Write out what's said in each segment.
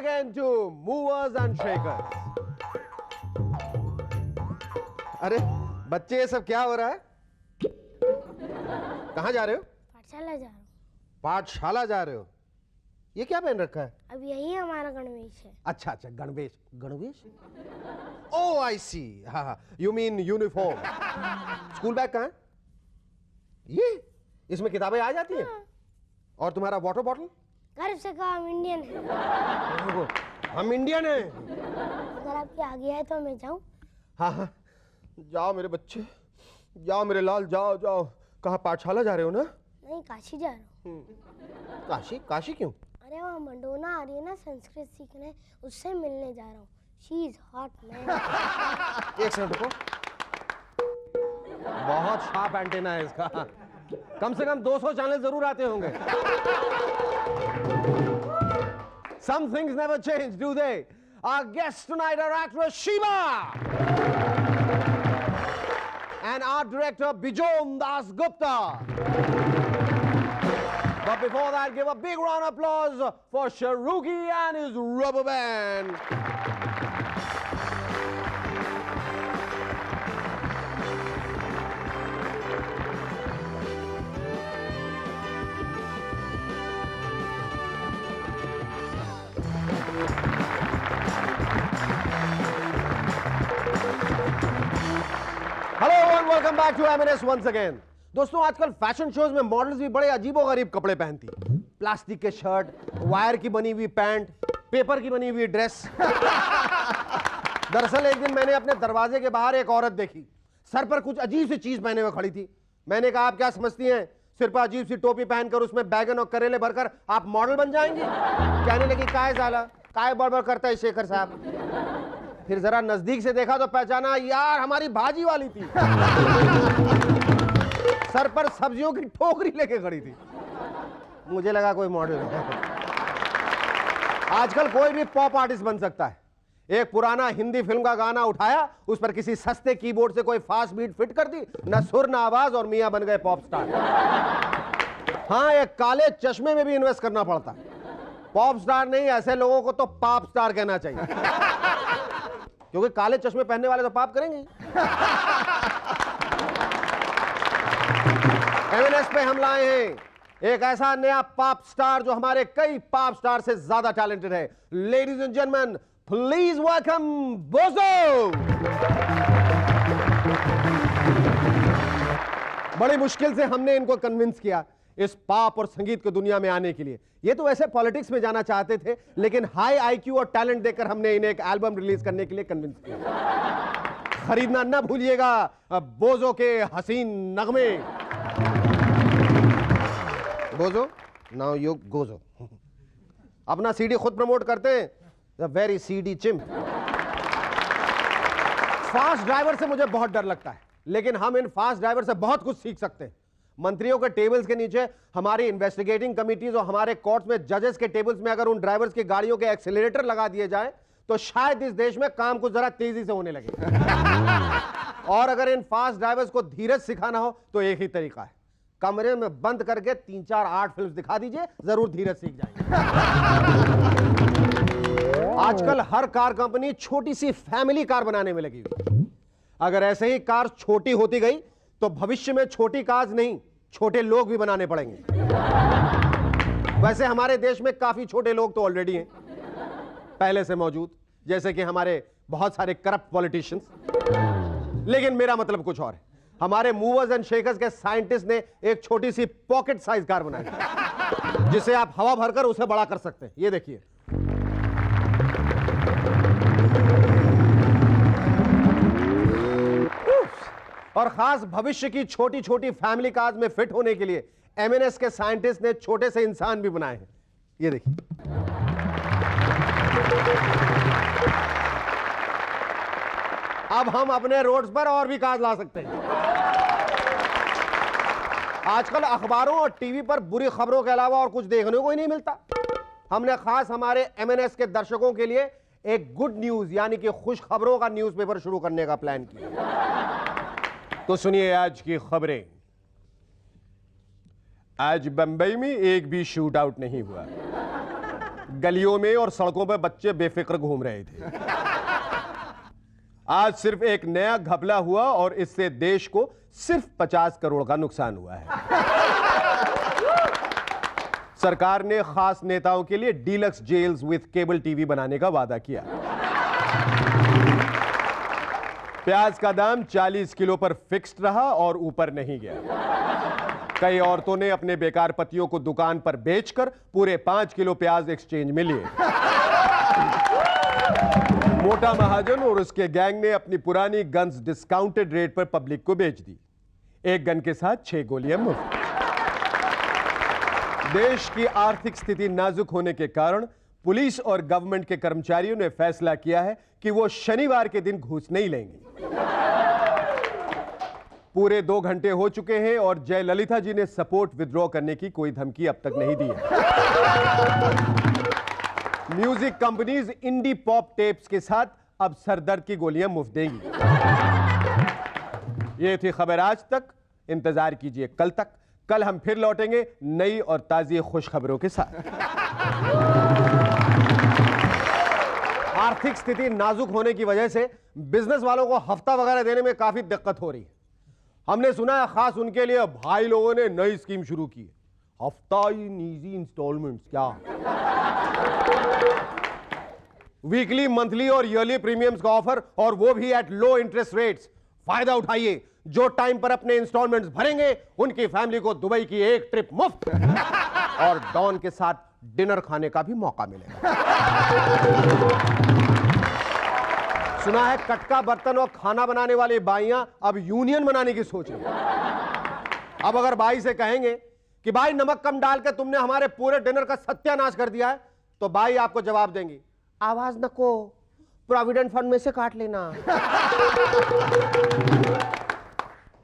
again to Movers and Shakers. अरे बच्चे ये सब क्या हो रहा है? कहाँ जा रहे हो? पाठशाला जा रहा हूँ। पाठशाला जा रहे हो? ये क्या पहन रखा है? अब यही हमारा गणवेश है। अच्छा अच्छा, गणवेश। गणवेश? ओह आई सी। हाँ हाँ, you mean uniform. School bag कहाँ है? ये इसमें किताबें आ जाती हैं? और तुम्हारा वाटर बॉटल? गर्व से कहा हम इंडियन हैं। हम इंडियन हैं। अगर आपकी आगे है तो मैं जाऊँ? हाँ हाँ, जाओ मेरे बच्चे, जाओ मेरे लाल, जाओ जाओ। कहाँ, पाठशाला जा रहे हो ना? नहीं, काशी जा रहा हूँ। काशी? काशी क्यों? अरे वहाँ मंडोना आ रही है ना संस्कृत सीखने, उससे मिलने जा रहा हूँ। She is hot man. एक सेकंड रुको, बहुत शार्प एंटेना है इसका। कम से कम 200 चैनल जरूर आते होंगे। Some things never change, do they? Our guests tonight are actress Shiva and art director Bijon Das Gupta. But before that, give a big round of applause for Sharuki and his rubber band. Hello everyone, welcome back to MNS once again. दोस्तों, आजकल fashion shows में models भी बड़े अजीबोगरीब कपड़े पहनती हैं। Plastic के शर्ट, वायर की बनी हुई पैंट, पेपर की बनी हुई ड्रेस। दरअसल एक दिन मैंने अपने दरवाजे के बाहर एक औरत देखी, सर पर कुछ अजीब सी चीज पहने हुए खड़ी थी। मैंने कहा, आप क्या समझती हैं, सिर पर अजीब सी टोपी पहनकर उसमें बैगन और करेले भरकर आप मॉडल बन जाएंगी? कहने लगी, काय साला, काय बड़बड़ करता है शेखर साहब। फिर जरा नजदीक से देखा तो पहचाना, यार हमारी भाजी वाली थी। सर पर सब्जियों की टोकरी लेके खड़ी थी। मुझे लगा कोई मॉडल है। आजकल कोई भी पॉप आर्टिस्ट बन सकता है। एक पुराना हिंदी फिल्म का गाना उठाया, उस पर किसी सस्ते कीबोर्ड से कोई फास्ट बीट फिट कर दी, न सुर न आवाज, और मियां बन गए पॉप स्टार। हाँ, एक काले चश्मे में भी इन्वेस्ट करना पड़ता है। पॉप स्टार नहीं, ऐसे लोगों को तो पाप स्टार कहना चाहिए, क्योंकि काले चश्मे पहनने वाले तो पाप करेंगे। एमएनएस पे हम लाए हैं एक ऐसा नया पॉप स्टार जो हमारे कई पॉप स्टार से ज्यादा टैलेंटेड है। Ladies and gentleman, please welcome बोजो। बड़ी मुश्किल से हमने इनको कन्विंस किया इस पॉप और संगीत की दुनिया में आने के लिए। ये तो वैसे पॉलिटिक्स में जाना चाहते थे, लेकिन हाई आईक्यू और टैलेंट देकर हमने इन्हें एक एल्बम रिलीज करने के लिए कन्विंस किया। खरीदना ना भूलिएगा बोजो के हसीन नगमे। बोजो, नाउ यू गोजो। अपना सीडी खुद प्रमोट करते हैं, the very CD chimp. Fast driver से मुझे बहुत डर लगता है, लेकिन हम इन फास्ट ड्राइवर से बहुत कुछ सीख सकते हैं। मंत्रियों के टेबल्स के नीचे हमारी इन्वेस्टिगेटिंग कमिटीज और हमारे कोर्ट्स में जजेस के टेबल्स में अगर उन ड्राइवर्स की गाड़ियों के एक्सीलरेटर लगा दिए जाए तो शायद इस देश में काम कुछ जरा तेजी से होने लगे। और अगर इन फास्ट ड्राइवर्स को धीरज सिखाना हो तो एक ही तरीका है, कमरे में बंद करके 3-4-8 फिल्म दिखा दीजिए, जरूर धीरज सीख जाएंगे। आजकल हर कार कंपनी छोटी सी फैमिली कार बनाने में लगी हुई। अगर ऐसे ही कार छोटी होती गई तो भविष्य में छोटी कार्स नहीं, छोटे लोग भी बनाने पड़ेंगे। वैसे हमारे देश में काफी छोटे लोग तो ऑलरेडी हैं, पहले से मौजूद, जैसे कि हमारे बहुत सारे करप्ट पॉलिटिशियंस। लेकिन मेरा मतलब कुछ और है। हमारे मूवर्स एंड शेकर्स के साइंटिस्ट ने एक छोटी सी पॉकेट साइज कार बनाई, जिसे आप हवा भरकर उसे बड़ा कर सकते हैं। ये देखिए, और खास भविष्य की छोटी छोटी फैमिली कार्स में फिट होने के लिए एमएनएस के साइंटिस्ट ने छोटे से इंसान भी बनाए हैं। ये देखिए, अब हम अपने रोड्स पर और भी कार्स ला सकते हैं। आजकल अखबारों और टीवी पर बुरी खबरों के अलावा और कुछ देखने को ही नहीं मिलता। हमने खास हमारे एमएनएस के दर्शकों के लिए एक गुड न्यूज यानी कि खुश खबरों का न्यूज़पेपर शुरू करने का प्लान किया। तो सुनिए आज की खबरें। आज बंबई में एक भी शूट आउट नहीं हुआ। गलियों में और सड़कों पर बच्चे बेफिक्र घूम रहे थे। आज सिर्फ एक नया घपला हुआ और इससे देश को सिर्फ 50 करोड़ का नुकसान हुआ है। सरकार ने खास नेताओं के लिए deluxe jails with cable TV बनाने का वादा किया। प्याज का दाम 40 किलो पर फिक्स्ड रहा और ऊपर नहीं गया। कई औरतों ने अपने बेकार पतियों को दुकान पर बेचकर पूरे 5 किलो प्याज एक्सचेंज में लिए। मोटा महाजन और उसके गैंग ने अपनी पुरानी गन्स डिस्काउंटेड रेट पर पब्लिक को बेच दी। एक गन के साथ 6 गोलियां मुफ्त। देश की आर्थिक स्थिति नाजुक होने के कारण पुलिस और गवर्नमेंट के कर्मचारियों ने फैसला किया है कि वो शनिवार के दिन घूस नहीं लेंगे। पूरे 2 घंटे हो चुके हैं और जयललिता जी ने सपोर्ट विथड्रॉ करने की कोई धमकी अब तक नहीं दी है। Music companies indie pop tapes के साथ अब सरदर्द की गोलियां मुफ्त देंगी। ये थी खबर आज तक। इंतजार कीजिए कल तक। कल हम फिर लौटेंगे नई और ताजी खुश खबरों के साथ। आर्थिक स्थिति नाजुक होने की वजह से बिजनेस वालों को हफ्ता वगैरह देने में काफी दिक्कत हो रही है। हमने सुना है खास उनके लिए भाई लोगों ने नई स्कीम शुरू की है, हफ्ता इन इजी इंस्टॉलमेंट्स। क्या वीकली, मंथली और ईयरली प्रीमियम्स का ऑफर, और वो भी एट लो इंटरेस्ट रेट्स। फायदा उठाइए। जो टाइम पर अपने इंस्टॉलमेंट्स भरेंगे उनकी फैमिली को दुबई की एक ट्रिप मुफ्त और डॉन के साथ डिनर खाने का भी मौका मिलेगा। सुना है कटका बर्तन और खाना बनाने वाली बाइयां अब यूनियन बनाने की सोच रही हैं। अब अगर बाई से कहेंगे कि भाई नमक कम डाल के तुमने हमारे पूरे डिनर का सत्यानाश कर दिया है, तो बाई आपको जवाब देंगी, आवाज नको, प्रोविडेंट फंड में से काट लेना।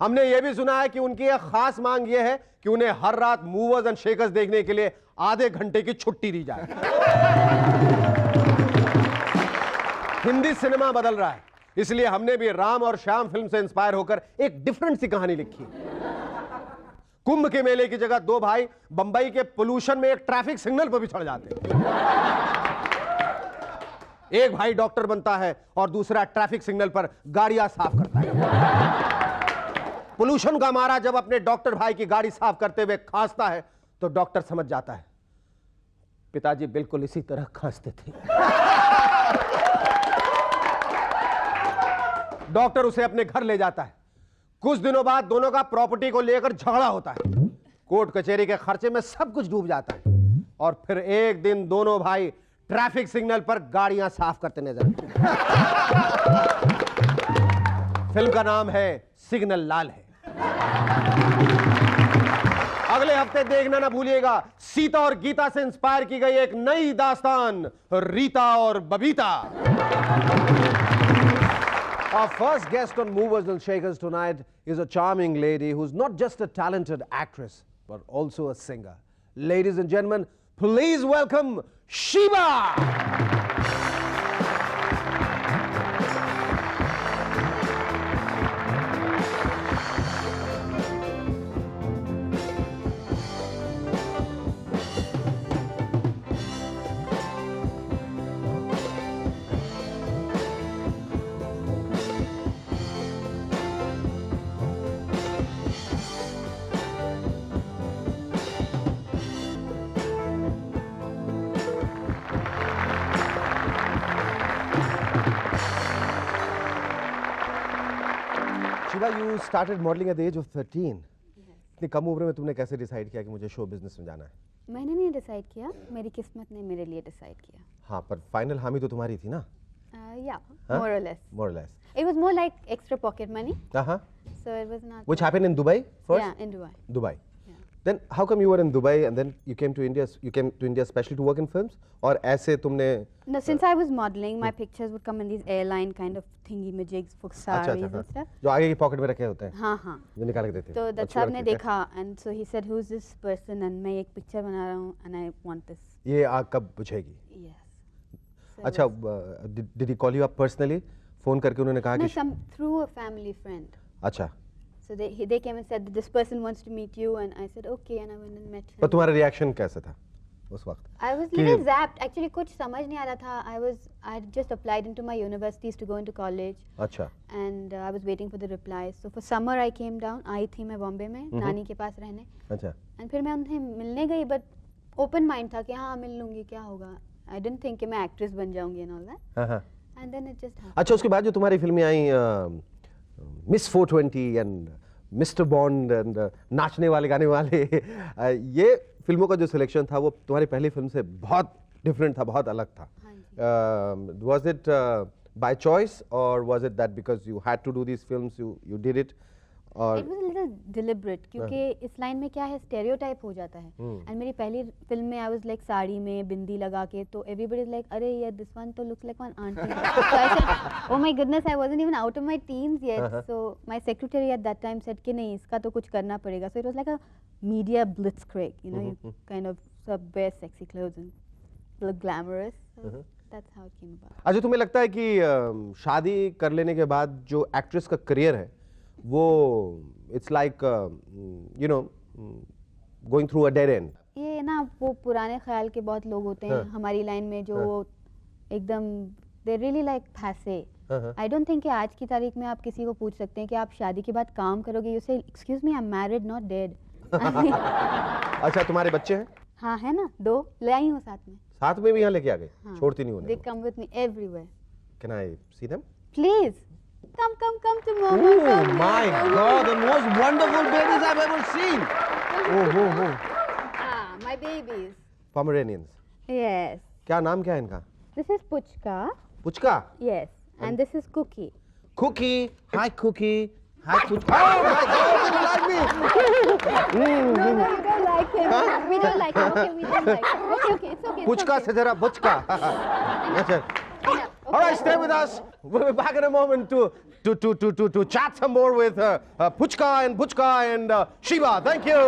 हमने यह भी सुना है कि उनकी एक खास मांग यह है कि उन्हें हर रात मूवर्स एंड शेकर्स देखने के लिए आधे घंटे की छुट्टी दी जाए। हिंदी सिनेमा बदल रहा है, इसलिए हमने भी राम और श्याम फिल्म से इंस्पायर होकर एक डिफरेंट सी कहानी लिखी। कुंभ के मेले की जगह 2 भाई बंबई के पोल्यूशन में एक ट्रैफिक सिग्नल पर भी चढ़ जाते हैं। एक भाई डॉक्टर बनता है और दूसरा ट्रैफिक सिग्नल पर गाड़ियां साफ करता है। पोल्यूशन का मारा जब अपने डॉक्टर भाई की गाड़ी साफ करते हुए खांसता है तो डॉक्टर समझ जाता है पिताजी बिल्कुल इसी तरह खांसते थे। डॉक्टर उसे अपने घर ले जाता है। कुछ दिनों बाद दोनों का प्रॉपर्टी को लेकर झगड़ा होता है। कोर्ट कचहरी के खर्चे में सब कुछ डूब जाता है और फिर एक दिन दोनों भाई ट्रैफिक सिग्नल पर गाड़ियां साफ करते नजर आते हैं। फिल्म का नाम है सिग्नल लाल है। अगले हफ्ते देखना ना भूलिएगा। सीता और गीता से इंस्पायर की गई एक नई दास्तान, रीता और Babita. Our first guest on Movers and Shakers tonight is a charming lady who's not just a talented actress, but also a singer. Ladies and gentlemen, please welcome Sheba! Shiva, you started modeling at the age of 13. इतनी कम उम्र में तुमने कैसे decide किया कि मुझे show business में जाना है? मैंने नहीं डिसाइड किया, मेरी किस्मत ने मेरे लिए डिसाइड किया। हाँ, पर फाइनल हामी तो तुम्हारी थी ना? Yeah, Huh? more or less. More or less. It was more like extra pocket money, Uh-huh. so it was not. Which happened in Dubai first? Yeah, in Dubai. Dubai. Yeah. Then how come you were in Dubai and then you came to India? You came to India specially to work in films? और ऐसे तुमने No, since I was modeling, my pictures would come in these airline kind of thingy में jigs for sarees and stuff. जो आगे की pocket में रखे होते हैं, हाँ हाँ। जो निकाल के देते हैं। तो अच्छी दत्त साहब ने लगती है। देखा and so he said who's this person and मैं एक पिक्चर बना रहा हूँ and I want this. ये आग कब बुझेगी? Yes. So अच्छा, it did he call you up personally? Phone करके उन्होंने कहा was- no, कि some through a family friend. अच्छा, So they came and said that this person wants to meet you and I said okay and I went and met पर him. तुम्हारा reaction कैसा था? उस वक्त? I was little zapped. Actually, कुछ समझ नहीं आ रहा था. I just applied into my universities to go into college. अच्छा. And I was waiting for the replies. So for summer I came down. आई थी मैं बॉम्बे में नानी के पास रहने. अच्छा. And फिर मैं उन्हें मिलने गई, but open mind था कि हाँ मिल लूँगी, क्या होगा. I didn't think कि मैं actress बन जाऊँगी and all that. हाँ. And then it just happened. अच्छा, उसके बाद जो तुम्हारी फिल्में I miss 420 and mister bond and नाचने वाले गाने वाले, ये फिल्मों का जो सिलेक्शन था वो तुम्हारी पहली फिल्म से बहुत डिफरेंट था, बहुत अलग था. वाज इट बाय चॉइस और was it that because you had to do these films, you did it? और It was a little deliberate क्योंकि इस लाइन में क्या है, स्टेरियोटाइप हो जाता है. एंड मेरी पहली फिल्म में आई वाज लाइक साड़ी में बिंदी लगा के, तो एवरीबॉडी इज लाइक अरे ये दिस वन तो looks like one aunty. So I said oh my goodness, I wasn't even out of my teens yet. So my secretary at that time said कि नहीं, इसका तो कुछ करना पड़ेगा. So it was like a media blitzkrieg, you know, you kind of sort wear sexy clothes and look glamorous. So that's how it came about. अच्छा, तुम्हें लगता है कि शादी कर लेने के बाद जो एक्ट्रेस का करियर है वो it's like you know going through a dead and? ये ना वो पुराने ख्याल के बहुत लोग होते हैं हमारी लाइन में जो एकदम दे रियली लाइक फैसे. आई डोंट थिंक कि आज की तारीख में आप किसी को पूछ सकते हैं कि आप शादी के बाद काम करोगे, you say excuse me I am married not dead. अच्छा, तुम्हारे बच्चे हैं? हाँ है ना, 2 ले आई हूँ साथ में. साथ में भी यहाँ लेके आ गए? छोड़ती नहीं दे उन्हें? Come with me everywhere. Can I see them? Please come to mama. Oh my God, the most wonderful babies I've ever seen. Oh. My babies. Pomeranians. Yes. क्या नाम क्या है इनका? This is Puchka. Puchka? Yes. And this is Cookie. Cookie. Hi Cookie. Hi Puchka. Oh my God, you like me? No, you don't like him. We don't like him. Okay, we don't like him. Okay, it's okay. Puchka से जरा बचका. अच्छा. All right, stay with us. We'll be back in a moment to chat some more with Puchka and Shiva. Thank you.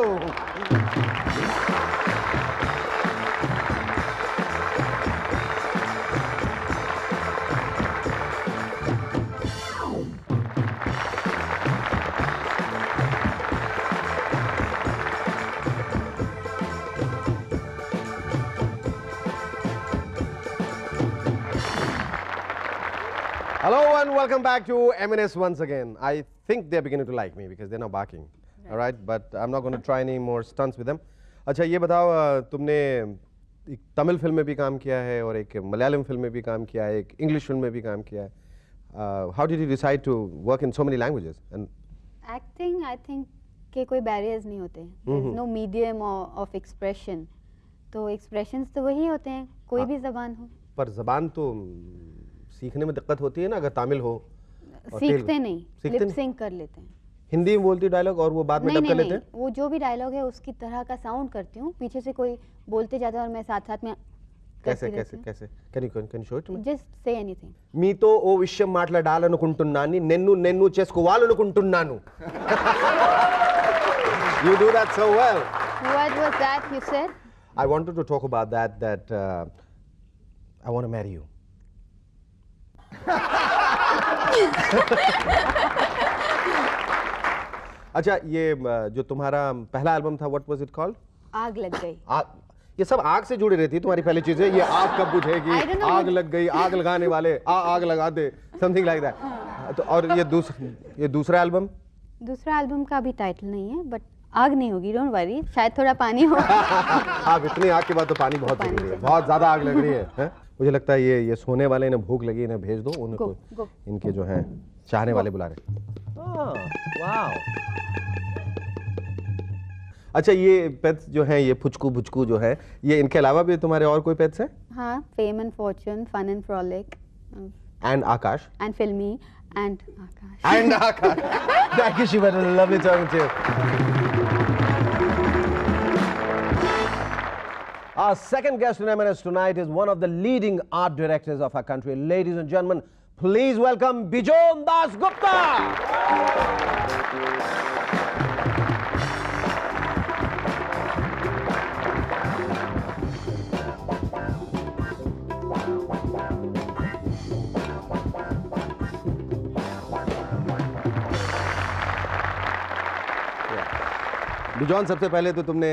Hello and welcome back to M&S once again. I think they're beginning to like me because they're now barking. All right, but I'm not going to try any more stunts with them. अच्छा, ये बताओ, तुमने एक Tamil film में भी काम किया है और एक मलयालम फिल्म में भी काम किया है, एक इंग्लिश फिल्म में भी काम किया है. How did you decide to work in so many languages? And Acting, I think के कोई barriers नहीं होते. There's no medium of expression. तो expressions तो वही होते हैं, कोई भी ज़बान हो. पर ज़बान तो सीखने में दिक्कत होती है ना, अगर तमिल हो. सीखते नहीं, लिप सिंक कर लेते हैं. हिंदी में बोलती डायलॉग और वो बाद में डब कर लेते हैं? वो जो भी डायलॉग है उसकी तरह का साउंड करती हूँ, पीछे से कोई बोलते जाता है और मैं साथ साथ में कैसे can you show it to me? Just say anything. మీతో ఓ విషయం మాట్లాడాలనుకుంటున్నాను, నెన్ను చేసుకోవాలనుకుంటున్నాను. You do that so well. What was that you said? I wanted to talk about that I want to marry you. अच्छा, ये जो तुम्हारा पहला एल्बम था, व्हाट वाज इट कॉल्ड? आग लग गई. ये सब आग से जुड़ी रहती है तुम्हारी पहली चीजें. ये आग कब बुझेगी, आग लग गई, आग लगाने वाले आग लगा दे, समथिंग लाइक दैट. तो और ये दूसरा एल्बम? दूसरा एल्बम का भी टाइटल नहीं है, बट आग नहीं होगी, डोंट वरी. शायद थोड़ा पानी हो. आप इतनी आग के बाद तो पानी बहुत जरूरी है, बहुत ज्यादा आग लग रही है. मुझे लगता है ये सोने वाले, इन्हें भूख लगी, इन्हें भेज दो. उनको इनके जो हैं चाहने वाले बुला रहे. वाओ. अच्छा, ये पेट्स जो हैं, ये पुचकू बुचकू जो है, ये इनके अलावा भी तुम्हारे और कोई पेट्स हैं? हाँ, fame and fortune, fun and frolic, and Aakash, and filmi, and Aakash. And Aakash. Thank you, Shiva. Lovely talking to you. Our second guest in M&S tonight is one of the leading art directors of our country. Ladies and gentlemen, please welcome Bijon Das Gupta. Bison, सबसे पहले तो तुमने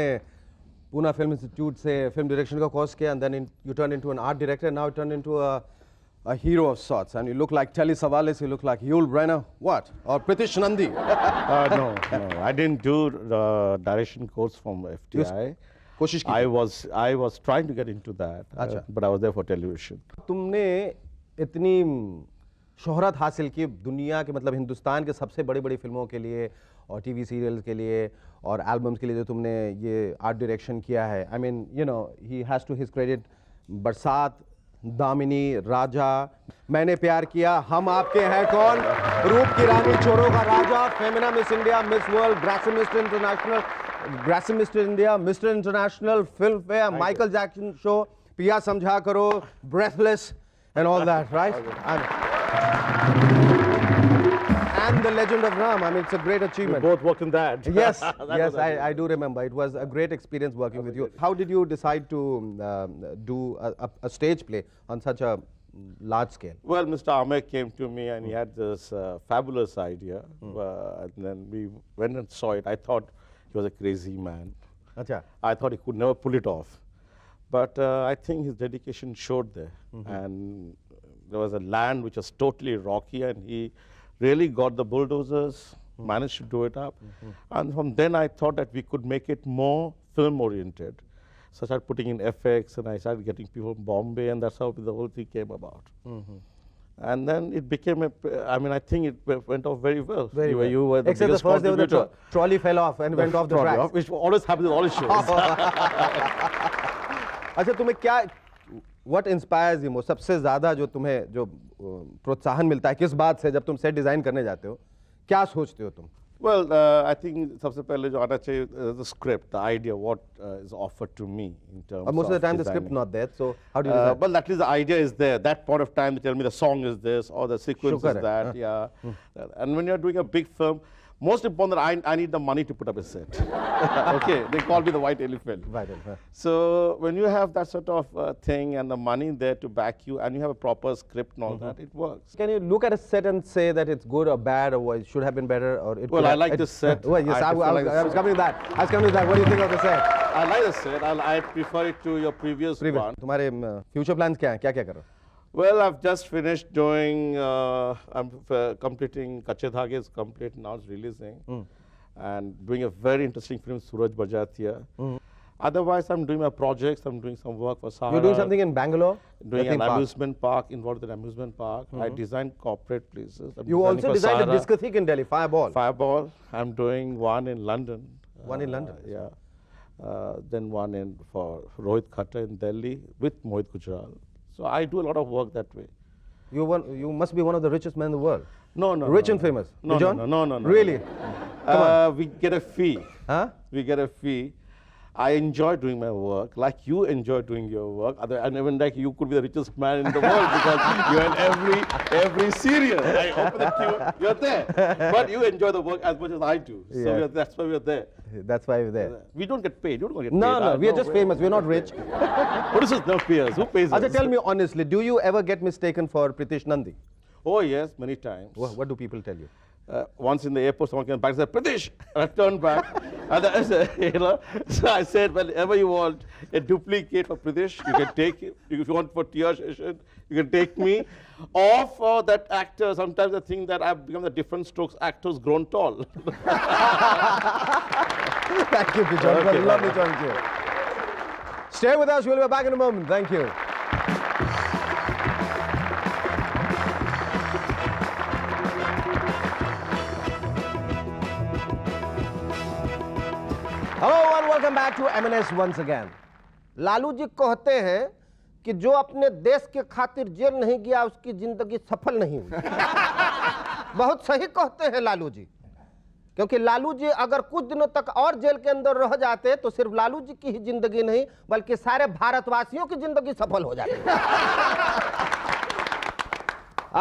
Pune Film Institute से film direction का course किया, and then you turned into an art director. Now you turned into a hero of sorts, and you look like Telly Savalas, you look like Yul Brynner, what? Or Pritish Nandi. No, I didn't do the direction course from FTI. कोशिश की. I was trying to get into that, अच्छा. but I was there for television. तुमने इतनी शोहरत हासिल की दुनिया के, मतलब हिंदुस्तान के सबसे बड़ी बड़ी फिल्मों के लिए और टीवी सीरियल्स के लिए और एल्बम्स के लिए जो तुमने ये आर्ट डायरेक्शन किया है. I mean you know he has to his credit. Barsaat, Damini, राजा, मैंने प्यार किया, हम आपके हैं कौन, रूप की रानी, चोरों का राजा, Femina miss India, miss world, Grasim mister international, Grasim mister India, mister international, Filmfare, Michael Jackson show, पिया समझा करो, breathless and all that, right? And the Legend of Ram. I mean, it's a great achievement. We both worked in that. Yes, That yes, was I do remember. It was a great experience working with you. How did you decide to do a stage play on such a large scale? Well, Mr. Amir came to me and he had this fabulous idea. And then we went and saw it. I thought he was a crazy man. Acha. I thought he could never pull it off. But I think his dedication showed there. And there was a land which was totally rocky, and he really got the bulldozers, managed to do it up. And from then I thought that we could make it more film-oriented. So I started putting in FX, and I started getting people from Bombay, and that's how the whole thing came about. And then it became a, I mean, I think it went off very well. Very well. You were the Except the biggest first day when the contributor. trolley fell off and went off the Trolley track. off, which always happens in all his shows. अच्छा, तुम्हें क्या, what inspires you most? सबसे ज़्यादा जो तुम्हें जो प्रोत्साहन मिलता है किस बात से जब तुम सेट डिज़ाइन करने जाते हो, क्या सोचते हो तुम? Well, I think सबसे पहले जो आना चाहिए the script, the idea, what is offered to me in terms of Most of the time the designing. script not there, so how do you decide? Well, at least the idea is there. That point of time, they tell me the song is this or the sequence Shukar is hai, that. Yeah. And when you're doing a big film, most important, I need the money to put up a set. Okay, they call me the white elephant. White elephant. So when you have that sort of thing and the money there to back you, and you have a proper script and all that, it works. Can you look at a set and say that it's good or bad or it should have been better or it Well, could I have, like the set. Well, yes, I was coming to that. I was coming to that. What do you think of the set? I like the set. I prefer it to your previous one. तुम्हारे future plans क्या हैं? क्या क्या कर रहे हो? Well, I've just finished doing, I'm completing Kache Dhage is complete, now it's releasing. And doing a very interesting film, Suraj Barjatia. Otherwise, I'm doing my projects, I'm doing some work for Sahara. You're doing something in Bangalore? Doing The theme an park. amusement park, involved in an amusement park. I designed corporate places. I'm You designing also for designed a Sahara. discotheque in Delhi, Fireball. Fireball. I'm doing one in London. One in London? Yeah. Then one for Rohit Khatta in Delhi with Mohit Gujral. So I do a lot of work that way. You must be one of the richest men in the world. No. Rich and famous. No, John? no. Really? We get a fee. Huh? We get a fee. I enjoy doing my work, like you enjoy doing your work. And even like you could be the richest man in the world because you're in every serial. I open the queue, you're there. But you enjoy the work as much as I do. So Yeah. that's why we're there. That's why you're there. We don't get paid. You don't get paid. No, we are just famous. We're not rich. What is this? No peers. Who pays us? Acha, tell me honestly, do you ever get mistaken for Pritish Nandi? Oh, yes, many times. What do people tell you? Once in the airport, someone came back and said, Pritish! And I turned back. And I said, so I said, whenever you want a duplicate for Pritish, you can take it. If you want for Tia Session, you can take me. Or for that actor, sometimes I think that I've become the different strokes actors grown tall. Thank you, John. It was lovely talking to you. Stay with us. We'll be back in a moment. Thank you. Hello and welcome back to M&S once again. Lalu ji कहते हैं कि जो अपने देश के खातिर jail नहीं गया उसकी जिंदगी सफल नहीं हुई। बहुत सही कहते हैं लालू जी, क्योंकि लालू जी अगर कुछ दिनों तक और जेल के अंदर रह जाते तो सिर्फ लालू जी की ही जिंदगी नहीं बल्कि सारे भारतवासियों की जिंदगी सफल हो जाती।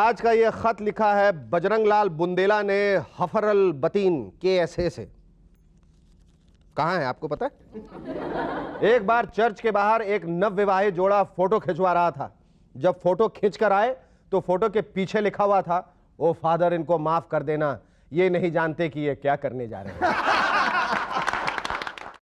आज का ये खत लिखा है बजरंग लाल बुंदेला ने हफरल बतीन KSA से। कहाँ है आपको पता है? एक बार चर्च के बाहर एक नवविवाहित जोड़ा फोटो खिंचवा रहा था। जब फोटो खींच कर आए तो फोटो के पीछे लिखा हुआ था, ओ फादर इनको माफ कर देना, ये नहीं जानते कि ये क्या करने जा रहे हैं।